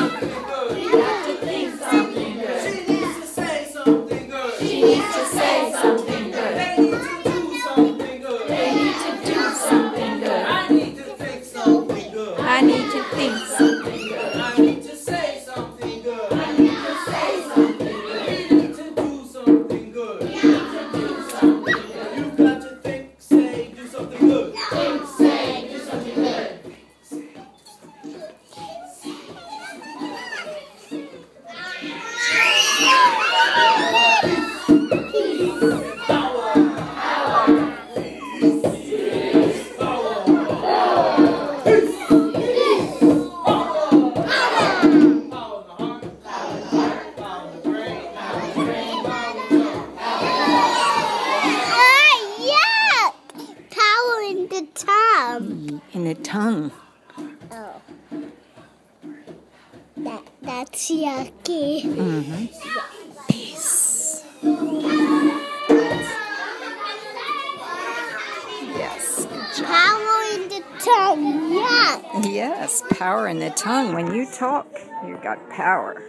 something good. You got to think something good. She needs to say something good. She needs to say something good. They need to do something good. They need to do something good. I need to think something good. I need to think something good. I need to say something good. I need to say something good. You need to do something good. You need to do something good. You've got to think, say, do something good. Think, say, do something good. In the tongue. Oh. That's yucky. Mm-hmm. Peace. Yes. Good job. Power in the tongue. Yeah. Yes, power in the tongue. When you talk, you've got power.